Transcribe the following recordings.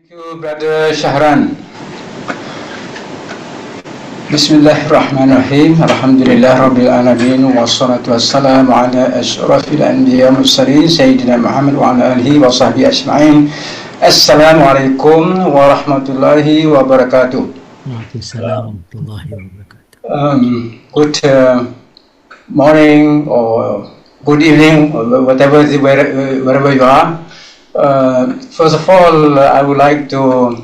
Thank you, Brother Shahran. Bismillahirrahmanirrahim. Alhamdulillah Rabbil Alamin. Wassalatu wassalamu ala ashrafil anbiya mursalin Sayyidina Muhammad wa ala alihi wa sahbihi ajma'in. Assalamualaikum warahmatullahi wabarakatuh. Waalaikumsalam warahmatullahi wabarakatuh. Good morning or good evening, or whatever, wherever you are. First of all, I would like to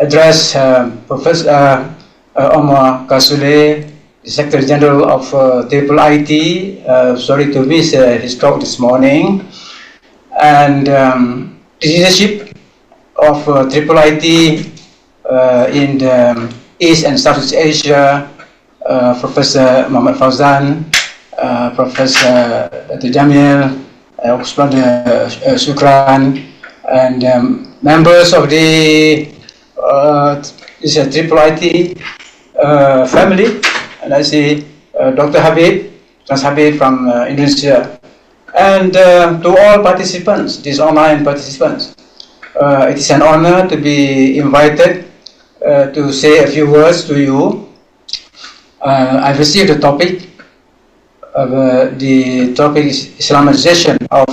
address Professor Omar Kasule, the Secretary General of IIIT. Sorry to miss his talk this morning. And the leadership of IIIT in the East and Southeast Asia, Professor Muhammad Fauzan, Professor Jamil, Osman, Shukran, and members of the IIIT family, and I see Dr. Habib, Trans Habib from Indonesia, and to all participants, these online participants. It is an honor to be invited to say a few words to you. I've received a topic. The topic is Islamization of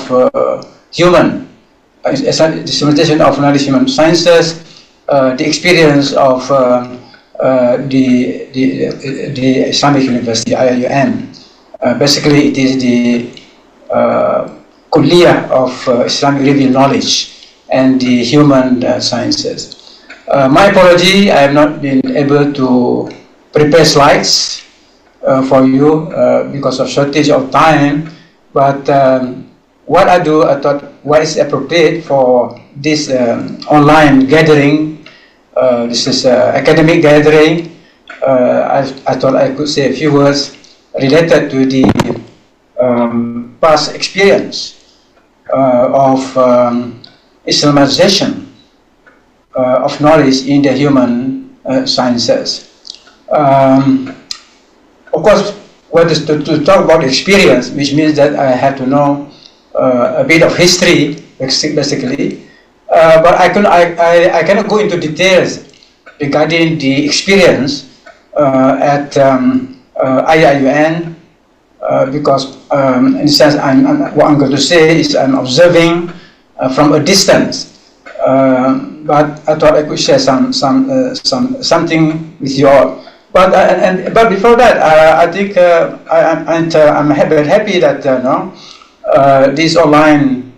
Islamization of knowledge, human sciences, the experience of the Islamic University, IIUM. Basically, it is the Kulliyah of Islamic revealed knowledge and the human sciences. My apology, I have not been able to prepare slides for you because of shortage of time, but what I thought what is appropriate for this online gathering, this is academic gathering. I thought I could say a few words related to the past experience of Islamization of knowledge in the human sciences. Of course, to talk about experience, which means that I have to know a bit of history, basically. But I cannot go into details regarding the experience at IIUM because, in a sense, what I'm going to say is I'm observing from a distance. But I thought I could share something with you all. But before that, I think I'm very happy that this online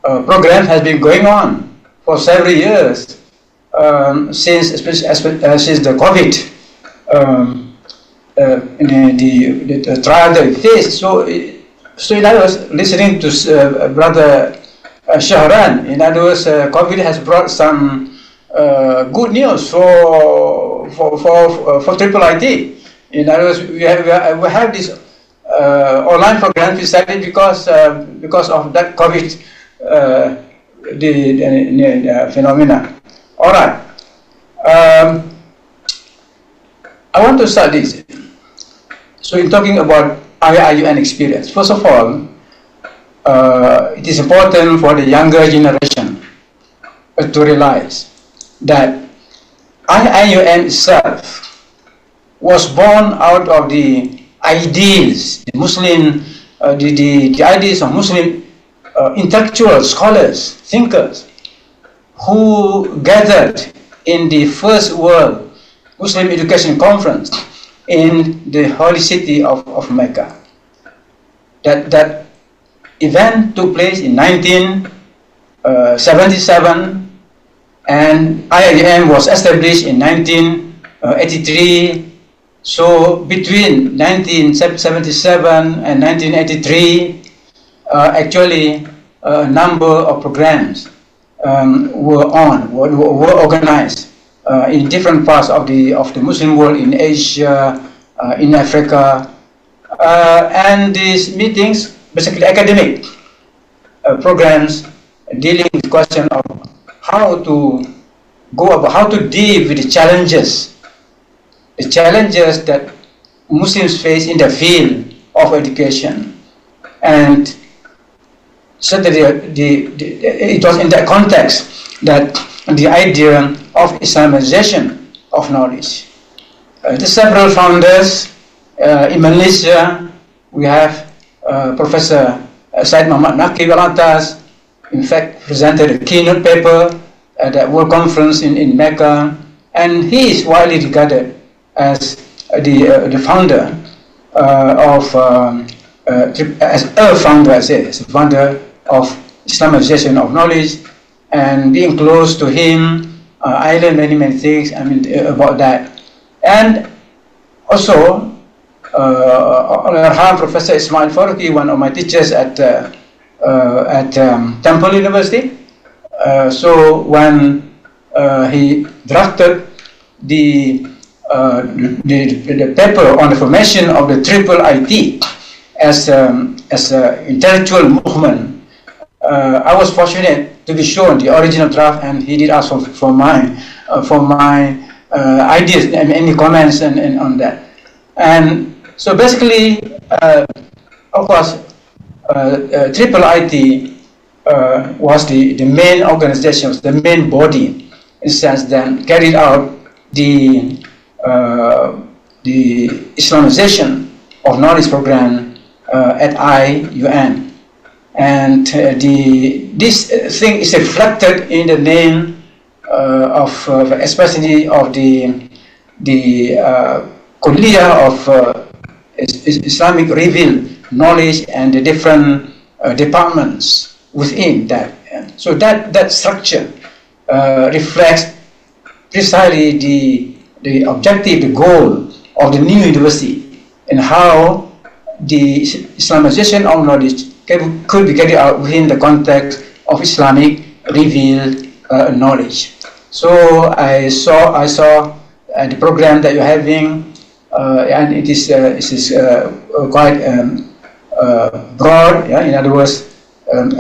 program has been going on for several years since the COVID the trial that we faced. So in other words, listening to Brother Shahran, in other words, COVID has brought some good news for IIIT. In other words, we have this online program precisely because of that COVID phenomena. All right. I want to start this. So in talking about IIUM experience, first of all, it is important for the younger generation to realize that IIUM itself was born out of the ideals, the Muslim, the ideas of Muslim intellectuals, scholars, thinkers, who gathered in the first World Muslim Education Conference in the holy city of Mecca. That event took place in 1977. And IIUM was established in 1983. So between 1977 and 1983, actually a number of programs were organized in different parts of the Muslim world, in Asia, in Africa, and these meetings, basically academic programs dealing with the question of how to deal with the challenges that Muslims face in the field of education. And certainly it was in that context that the idea of Islamization of knowledge. The several founders in Malaysia, we have Professor Syed Muhammad Naqib Al-Atas, in fact, presented a keynote paper at the World Conference in Mecca, and he is widely regarded as the founder as a founder of Islamization of knowledge. And being close to him, I learned many things. About that. And also, Professor Ismail Faruqi, one of my teachers at Temple University. So when he drafted the paper on the formation of the IIIT as an intellectual movement, I was fortunate to be shown the original draft, and he did ask for my ideas and any comments and on that. And so basically, of course, IIIT was the main organization, the main body, in the sense that carried out the Islamization of knowledge program at IIUM. And this thing is reflected in the name especially of the Kulliyah of Islamic revealed knowledge and the different departments within that. So that structure reflects precisely the objective, the goal of the new university, and how the Islamization of knowledge could be carried out within the context of Islamic revealed knowledge. So I saw the program that you're having, and it is quite broad. Yeah? In other words, and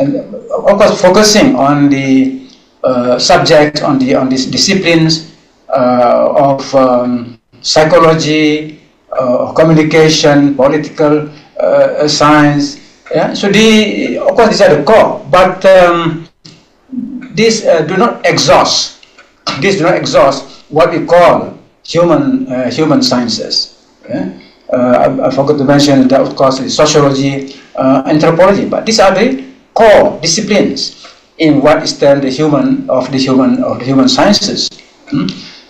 of course focusing on the subject, on these disciplines of psychology, communication, political science. Yeah? So of course these are the core, but these do not exhaust. These do not exhaust what we call human sciences. Yeah? I forgot to mention that, of course, sociology, anthropology, but these are the core disciplines in what is termed the human sciences.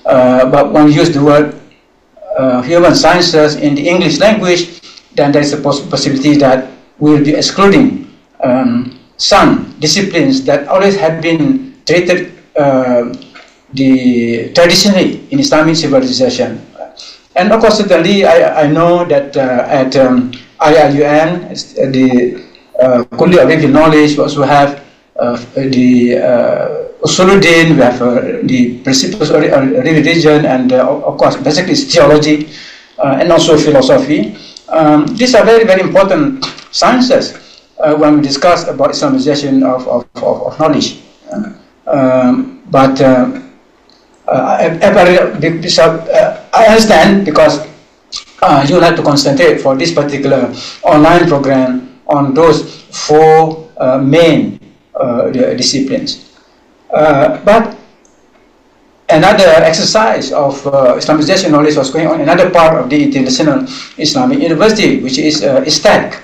But when you use the word human sciences in the English language, then there is a possibility that we will be excluding some disciplines that always have been treated traditionally in Islamic civilization. And of course, certainly, I know that at IIUM, the Kulliyah of Revealed Knowledge, we also have the Usuluddin, we have the Principles of Religion, and of course, basically it's theology and also philosophy. These are very important sciences when we discuss about Islamization of knowledge. I understand, because you will have to concentrate for this particular online program on those four main disciplines. But another exercise of Islamization knowledge was going on in another part of the International Islamic University, which is ISTAC.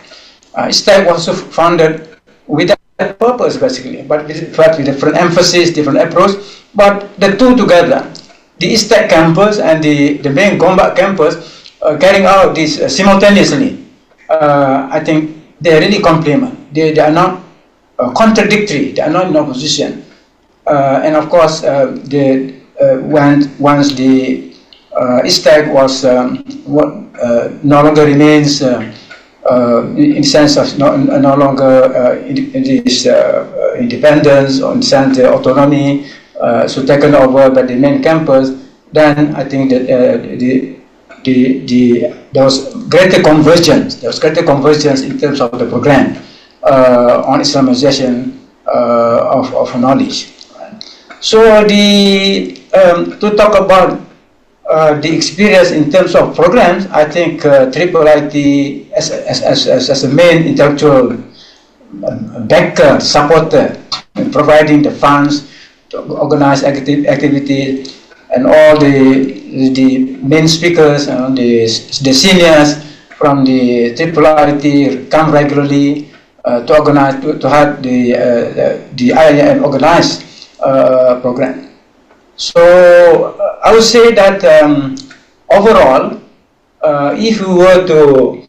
ISTAC was also founded with that purpose, basically, but with different emphasis, different approach. But the two together, the ISTAC campus and the main Gombak campus, carrying out this simultaneously, I think they really complement. They are not contradictory. They are not in opposition. And of course, once the ISTAC was no longer remains in the sense of no longer this independence or in the sense of autonomy, so taken over by the main campus, then I think that there was greater convergence. There was greater convergence in terms of the program on Islamization of knowledge. So to talk about the experience in terms of programs, I think IIIT as a main intellectual backer, supporter, providing the funds to organize activity, and all the main speakers, the seniors from the IIIT come regularly to organize, to have the IIUM organized program. So I would say that overall, if we were to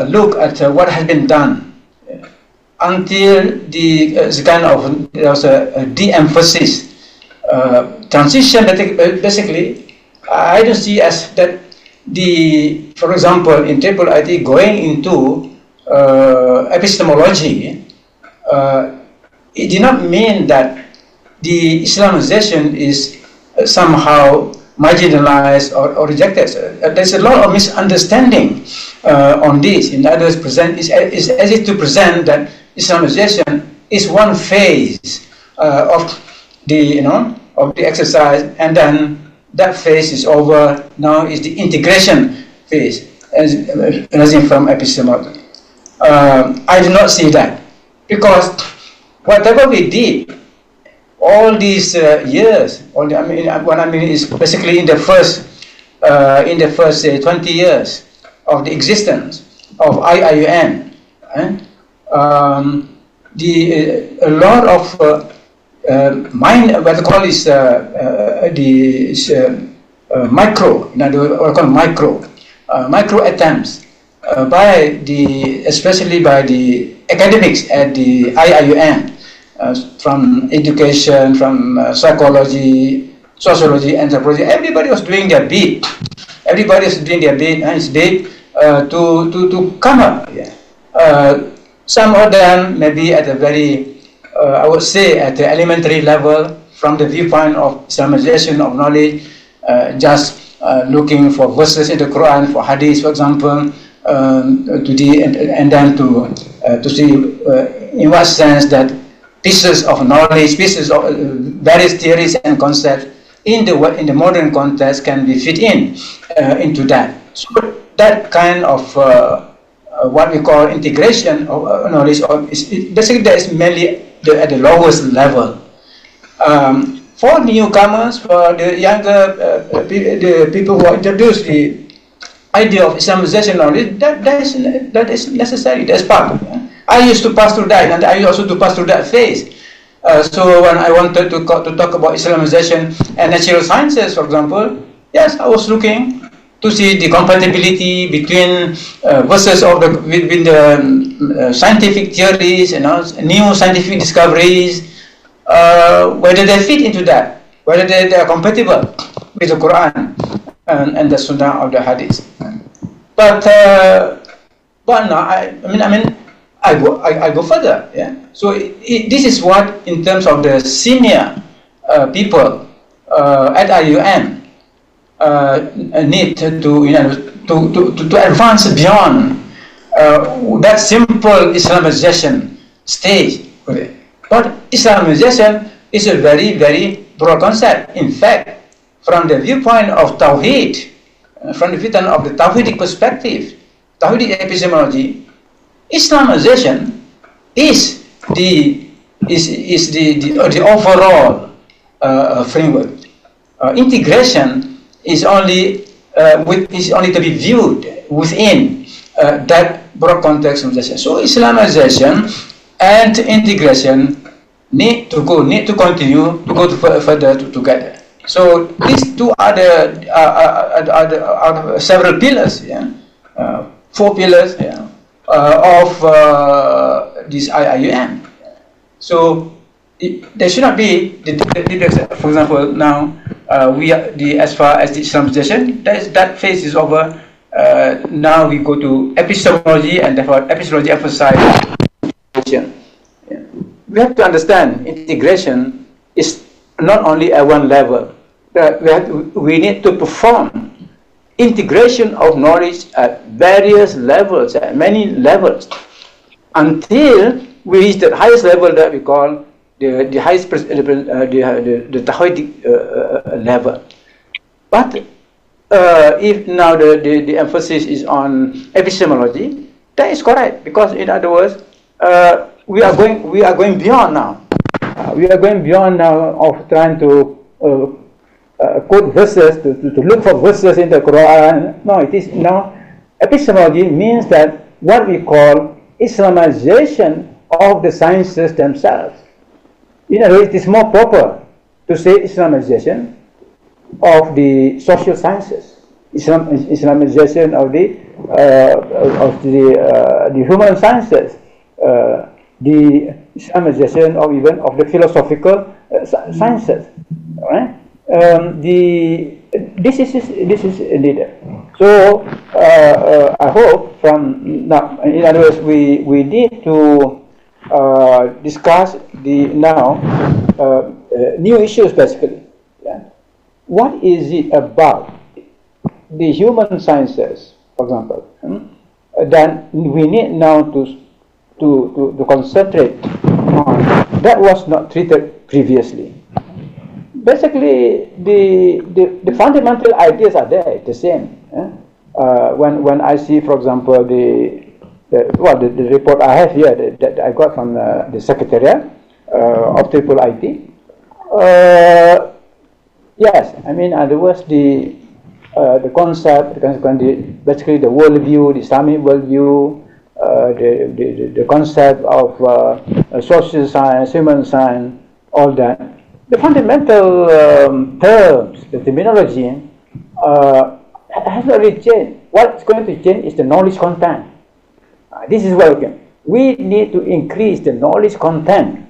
look at what has been done until the kind of there was a de-emphasis transition, that basically I don't see as that for example, in IIIT going into epistemology, it did not mean that the Islamization is somehow marginalized or rejected. There's a lot of misunderstanding on this. In other words, is as if to present that Islamization is one phase of the of the exercise, and then that phase is over. Now is the integration phase, as in from epistemology. I do not see that, because whatever we did all these years, what I mean is basically in the first 20 years of the existence of IIUM, a lot of what they call is micro, what I call micro attempts by especially by the academics at the IIUM, from education, from psychology, sociology, anthropology. Everybody was doing their bit. Everybody is doing their bit, and it's bit to come up. Yeah. Some of them maybe at a very, I would say, at the elementary level, from the viewpoint of Islamization of knowledge, just looking for verses in the Quran, for hadith, for example, and then to see in what sense that pieces of knowledge, pieces of various theories and concepts in the modern context can be fit into that. So that kind of what we call integration of knowledge, basically that is mainly at the lowest level. For newcomers, for the younger the people who introduce the idea of Islamization knowledge, that is necessary. That's part. I used to pass through that, and I used also to pass through that phase. So when I wanted to talk about Islamization and natural sciences, for example, yes, I was looking to see the compatibility between versus between the scientific theories, new scientific discoveries, whether they fit into that, whether they are compatible with the Quran and the Sunnah of the Hadith. But now I go further. Yeah. So this is what, in terms of the senior people at IIUM, need to advance beyond that simple Islamization stage. But Islamization is a very, very broad concept. In fact, from the viewpoint of Tawheed, from the viewpoint of the Tawheedic perspective, Tawheedic epistemology, Islamization is the overall framework. Integration is only to be viewed within that broad context of Islamization. So Islamization and integration need to continue to go further together. So these two are the several pillars, four pillars, of this IIUM. So there should not be for example, now as far as the Islamization, that phase is over. Now we go to epistemology, and therefore epistemology emphasizes integration. We have to understand integration is not only at one level. We need to perform integration of knowledge at various levels, at many levels, until we reach the highest level that we call the highest the Tawhidic level. But if now the emphasis is on epistemology, that is correct, because in other words, we are going beyond now. we are going beyond now of trying to quote verses, to look for verses in the Quran. No, it is now epistemology means that what we call Islamization of the sciences themselves. In other words, it is more proper to say Islamization of the social sciences, Islamization of the human sciences, the Islamization of even of the philosophical sciences. Right? This is needed. So I hope from now, in other words, we need to discuss the now new issues basically. Yeah? What is it about the human sciences, for example, that we need now to concentrate on that was not treated previously? Basically, the fundamental ideas are there, the same. When I see, for example, the report I have here that I got from the Secretariat of IIIT. Yes, I mean, there was the concept, basically the worldview, the Islamic worldview, the concept of social science, human science, all that. The fundamental terms, the terminology, has not really changed. What's going to change is the knowledge content. This is what we need to increase the knowledge content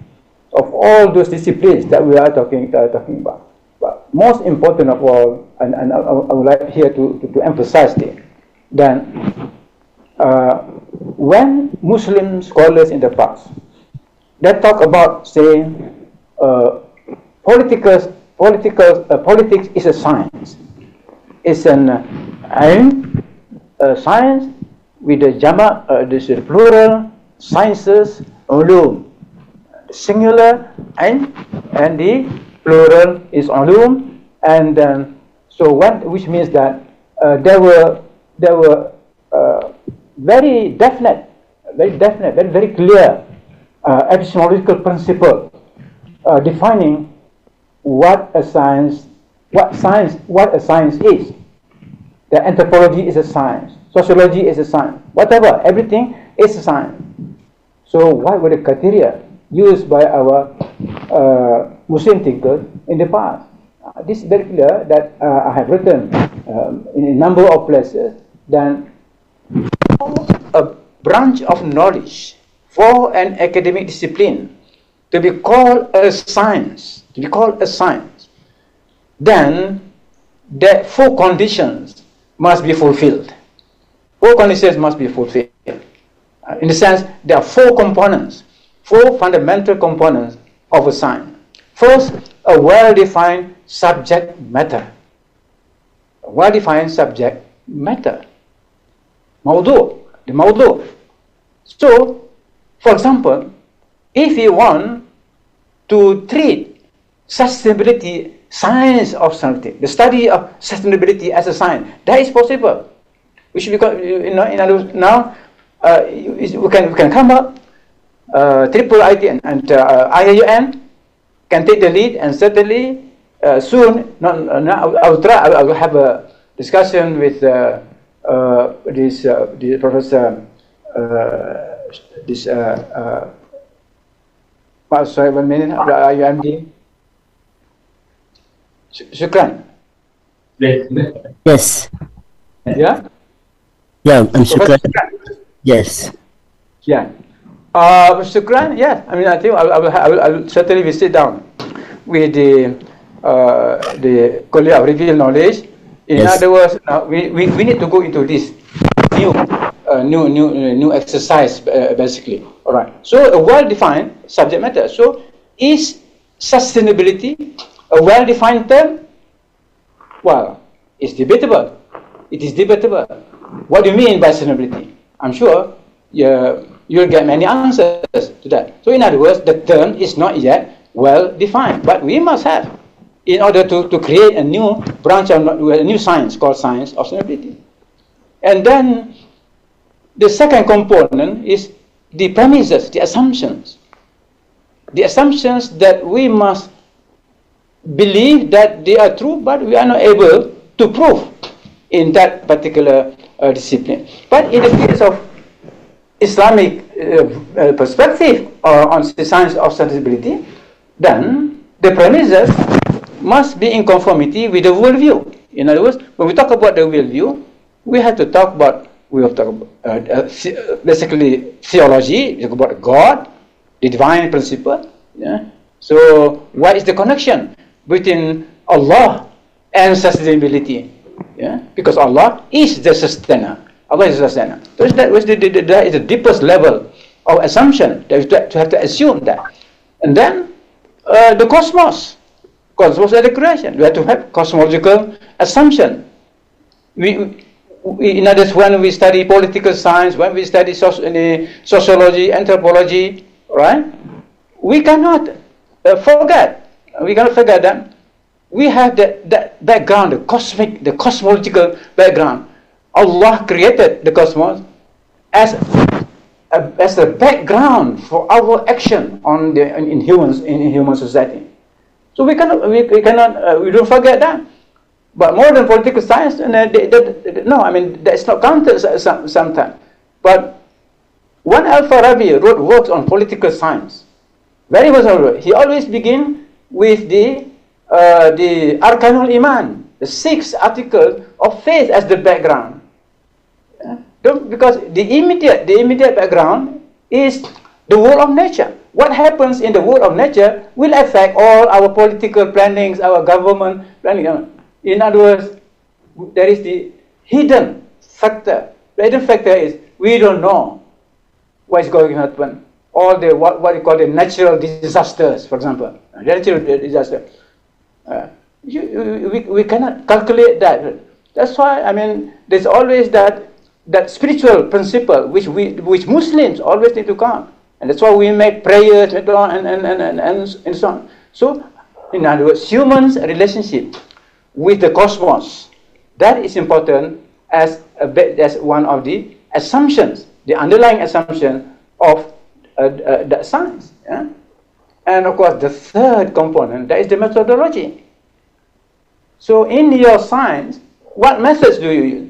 of all those disciplines that we are talking about. But most important of all, and I would like here to emphasize this, that when Muslim scholars in the past, they talk about saying politics is a science. It's an science with the jama, this is plural, sciences, ulum. Singular and the plural is ulum, and so which means that there were very definite, very clear epistemological principle defining what a science is. The anthropology is a science, sociology is a science, whatever, everything is a science. So what were the criteria used by our Muslim thinkers in the past? This is very clear that I have written in a number of places that a branch of knowledge for an academic discipline to be called a science, then the four conditions must be fulfilled. Four conditions must be fulfilled. In the sense, there are four components, four fundamental components of a science. First, a well-defined subject matter. A well-defined subject matter. The mawdu. So, for example, if you want to treat sustainability, science of something, the study of sustainability as a science, that is possible. We should be, now we can come up. IIIT and IIUM can take the lead, and certainly soon. I will have a discussion with the professor. Sorry, 1 minute. IUMD. Shukran. Yes. Yeah. Yeah, I'm Shukran. Yes. Yeah. Shukran. Yeah. I mean, I think I will certainly be sit down with the college of revealed knowledge. In other words, we need to go into this new exercise basically. All right. So a well-defined subject matter. So is sustainability a well-defined term? Well, it's debatable. It is debatable. What do you mean by sustainability? I'm sure you'll get many answers to that. So in other words, the term is not yet well defined, but we must have in order to create a new branch of a new science called science of sustainability. And then the second component is the premises, the assumptions. the assumptions that we must believe that they are true, but we are not able to prove in that particular discipline. But in the case of Islamic perspective on the science of sensibility, then the premises must be in conformity with the worldview. In other words, when we talk about the worldview, we have to talk about basically theology. We talk about God, the divine principle. Yeah? So what is the connection between Allah and sustainability? Yeah? Because Allah is the sustainer. Allah is the sustainer. So that is the deepest level of assumption that we have to assume that. And then the cosmos. Cosmos is the creation. We have to have cosmological assumption. In other words, when we study political science, when we study sociology, anthropology, right? We cannot forget. We cannot forget that we have that background, the cosmological background. Allah created the cosmos as a background for our action in human society. So we don't forget that. But modern political science, no, I mean that's not counted sometimes. But when Al-Farabi wrote works on political science, very much already, he always begin with the Arkanul Iman, the 6 articles of faith as the background. Because the immediate background is the world of nature. What happens in the world of nature will affect all our political plannings, our government planning. In other words, there is the hidden factor. The hidden factor is we don't know what is going to happen. All the what you call the natural disasters, for example, natural disaster. We cannot calculate that. That's why, I mean, there's always that spiritual principle which Muslims always need to come, and that's why we make prayers and so on. So, in other words, humans' relationship with the cosmos, that is important as one of the assumptions, the underlying assumption of that science. Yeah? And of course, the third component, that is the methodology. So in your science, what methods do you use?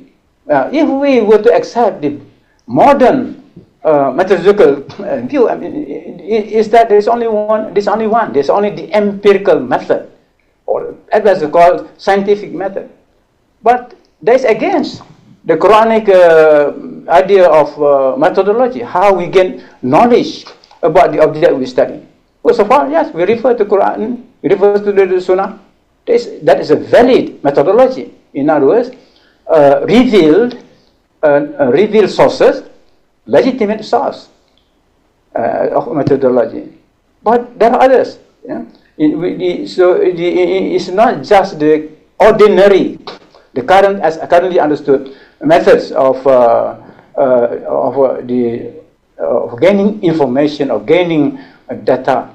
If we were to accept the modern methodological view, I mean, is that there's only one. There's only the empirical method, or as it's called scientific method. But that's against the Quranic idea of methodology, how we gain knowledge about the object we study. First of all, yes, we refer to Quran, we refer to the Sunnah. That is a valid methodology. In other words, revealed sources, legitimate source of methodology. But there are others. Yeah? It's not just the ordinary, the currently understood methods of gaining information, of gaining data.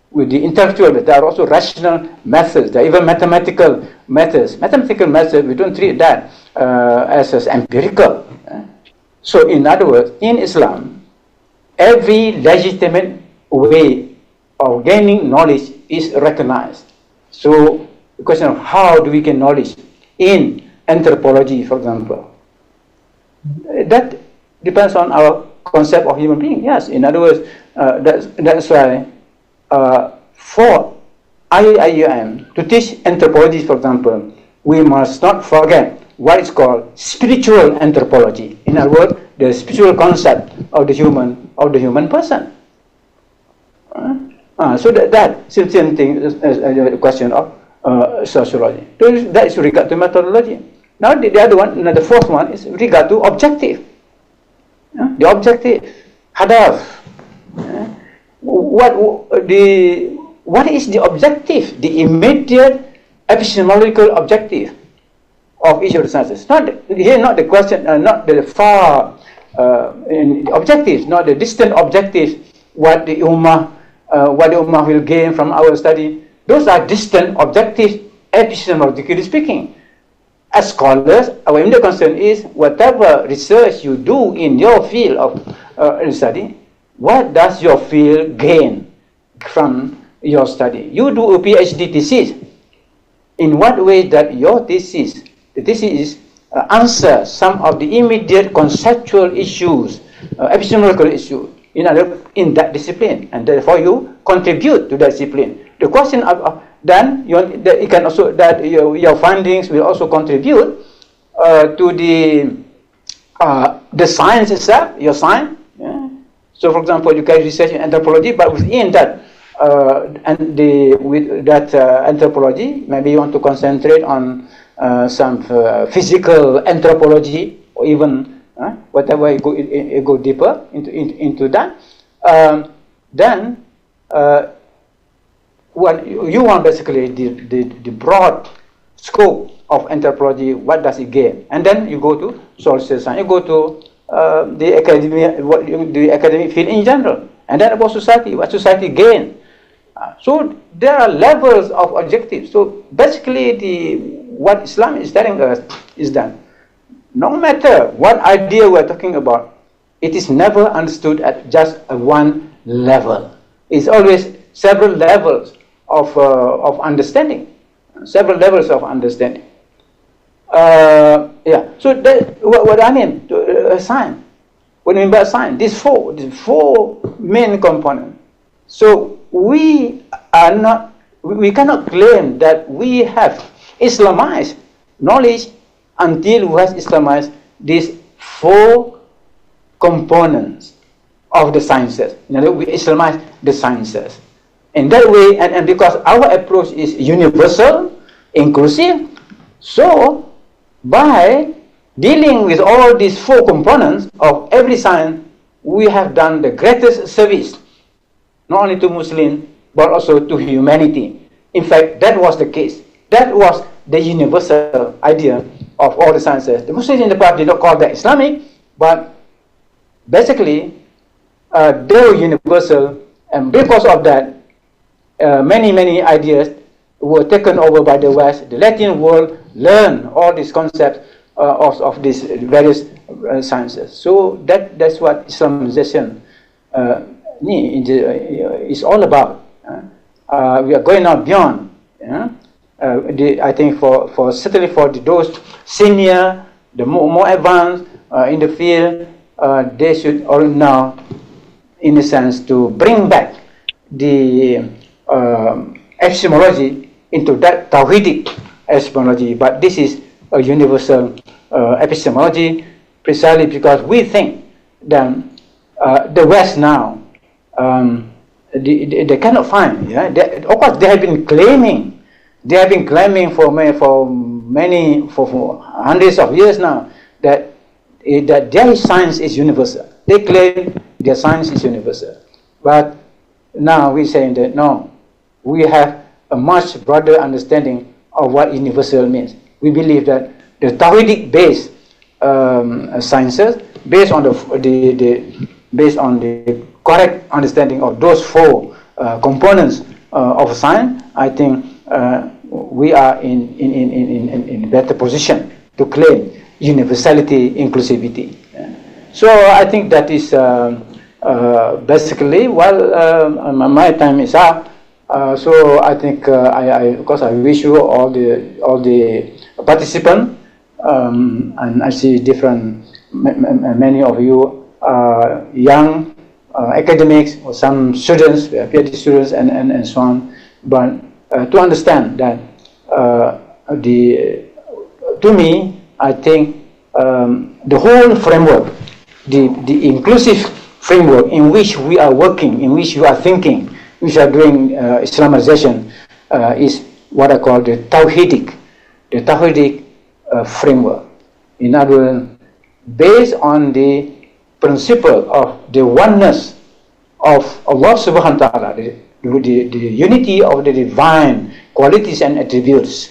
With the intellectual, there are also rational methods. There are even mathematical methods. Mathematical methods, we don't treat that as empirical. So, in other words, in Islam, every legitimate way of gaining knowledge is recognized. So, the question of how do we gain knowledge in anthropology, for example, that depends on our concept of human being. Yes, in other words, that's why for IIUM to teach anthropology, for example, we must not forget what is called spiritual anthropology. In other words, the spiritual concept of the human person. So that same thing is a question of sociology. So that is regard to methodology. Now the other one, the fourth one is regard to objective. The objective, hadaf. What is the objective? The immediate epistemological objective of each of the sciences. Not the question, not the far objectives, not the distant objectives. What the ummah will gain from our study. Those are distant objectives, epistemologically speaking. As scholars, our immediate concern is whatever research you do in your field of study, what does your field gain from your study. You do a PhD thesis. In what way that your thesis, the thesis answer some of the immediate conceptual issues, epistemological issues in that discipline, and therefore you contribute to that discipline. The question of then it can also that your findings will also contribute to the science itself, your science. Yeah? So, for example, you can research in anthropology, but within that anthropology, maybe you want to concentrate on some physical anthropology, or even whatever you go deeper into that. Then what you want basically the broad scope of anthropology. What does it gain? And then you go to social science. You go to the academic field in general, and then about society. What society gain? So there are levels of objectives. So basically, what Islam is telling us is that no matter what idea we're talking about, it is never understood at just one level. It's always several levels of understanding. Several levels of understanding. Yeah. So that, what I mean, science. What I mean by science? These four main components. So we cannot claim that we have Islamized knowledge until we have Islamized these four components of the sciences. You know, we Islamize the sciences. In that way, and because our approach is universal, inclusive, so by dealing with all these four components of every science, we have done the greatest service, not only to Muslims, but also to humanity. In fact, that was the case. That was the universal idea of all the sciences. The Muslims in the past did not call that Islamic, but basically, they were universal, and because of that, many ideas were taken over by the West. The Latin world learned all these concepts of these various sciences. So that's what Islamization is all about. We are going out beyond. I think for certainly for those senior, the more advanced in the field, they should all now, in a sense, to bring back the epistemology into that Tawhidic epistemology. But this is a universal epistemology, precisely because we think that the West now, they cannot find. Yeah? Of course, they have been claiming for hundreds of years now that their science is universal. They claim their science is universal, but now we're saying that no, we have a much broader understanding of what universal means. We believe that the Tawhidic based sciences, based on the correct understanding of those four components of science, I think we are in better position to claim universality, inclusivity. So I think that is basically, my time is up. So I think of course I wish you all the participants, and I see many of you young academics or some students, PhD students, and so on. But to understand that to me, I think the whole framework, the inclusive framework in which we are working, in which you are thinking, which are doing Islamization, is what I call the Tawhidic framework. In other words, based on the principle of the oneness of Allah subhanahu wa ta'ala, the unity of the divine qualities and attributes,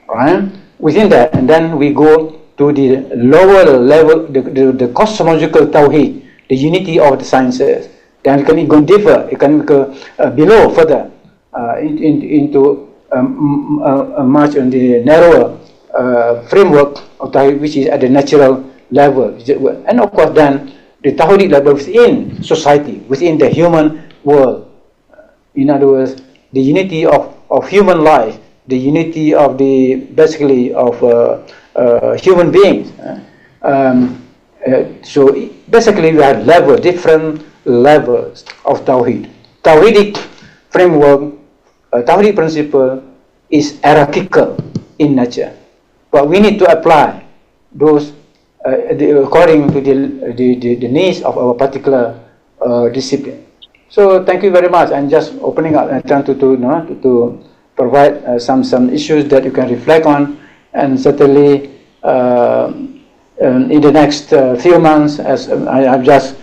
right? Within that, and then we go to the lower level, the cosmological Tawhid, the unity of the sciences. Then it can go deeper, it can go below further into much on the narrower framework of Tawhid, which is at the natural level. And of course then the Tawhidic level within society, within the human world. In other words, the unity of human life, the unity of the basically of human beings. So basically, we have different levels of Tawhid. Tawhidic framework, Tawhidic principle is hierarchical in nature, but we need to apply those according to the needs of our particular discipline. So thank you very much. I'm just opening up and trying to provide some issues that you can reflect on, and certainly in the next few months, as I just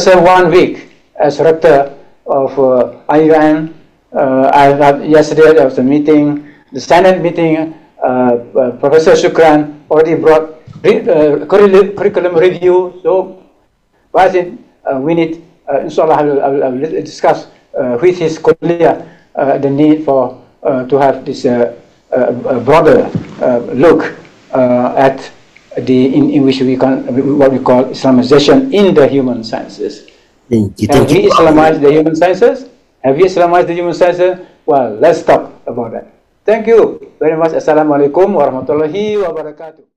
served 1 week as rector of IIUM. Yesterday there was a meeting, the Senate meeting. Professor Shukran already brought curriculum review. So I think we need, inshallah, I will discuss with his colleague the need for to have this broader look at in which we can what we call Islamization in the human sciences. Have we Islamized the human sciences? Have we Islamized the human sciences? Well, let's talk about that. Thank you very much. Assalamualaikum warahmatullahi wabarakatuh.